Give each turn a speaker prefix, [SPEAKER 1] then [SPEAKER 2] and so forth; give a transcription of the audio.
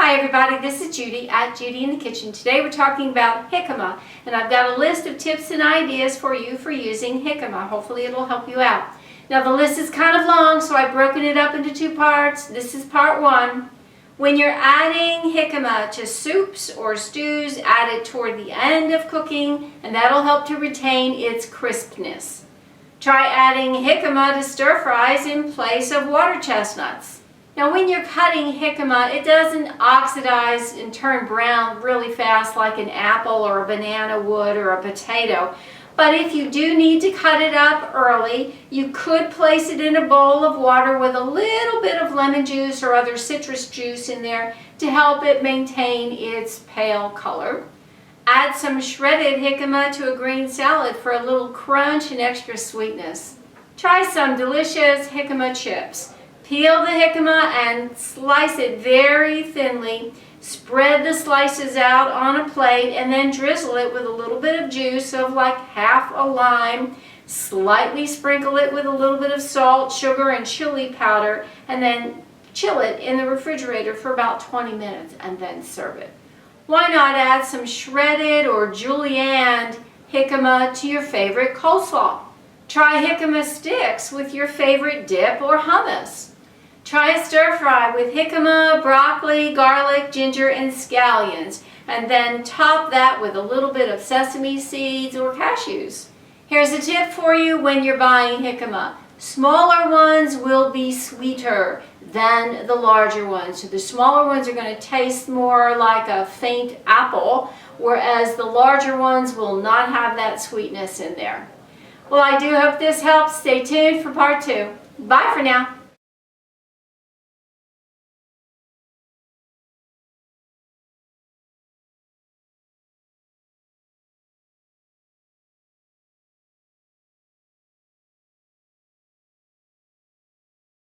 [SPEAKER 1] Hi everybody, this is Judy at Judy in the Kitchen. Today we're talking about jicama, and I've got a list of tips and ideas for you for using jicama. Hopefully it'll help you out. Now the list is kind of long, so I've broken it up into two parts. This is part one. When you're adding jicama to soups or stews, add it toward the end of cooking, and that'll help to retain its crispness. Try adding jicama to stir fries in place of water chestnuts. Now when you're cutting jicama, it doesn't oxidize and turn brown really fast like an apple or a banana would or a potato. But if you do need to cut it up early, you could place it in a bowl of water with a little bit of lemon juice or other citrus juice in there to help it maintain its pale color. Add some shredded jicama to a green salad for a little crunch and extra sweetness. Try some delicious jicama chips. Peel the jicama and slice it very thinly. Spread the slices out on a plate and then drizzle it with a little bit of juice of like half a lime. Slightly sprinkle it with a little bit of salt, sugar, and chili powder, and then chill it in the refrigerator for about 20 minutes and then serve it. Why not add some shredded or julienned jicama to your favorite coleslaw? Try jicama sticks with your favorite dip or hummus. Try a stir fry with jicama, broccoli, garlic, ginger, and scallions, and then top that with a little bit of sesame seeds or cashews. Here's a tip for you when you're buying jicama. Smaller ones will be sweeter than the larger ones. So the smaller ones are going to taste more like a faint apple, whereas the larger ones will not have that sweetness in there. Well, I do hope this helps. Stay tuned for part two. Bye for now.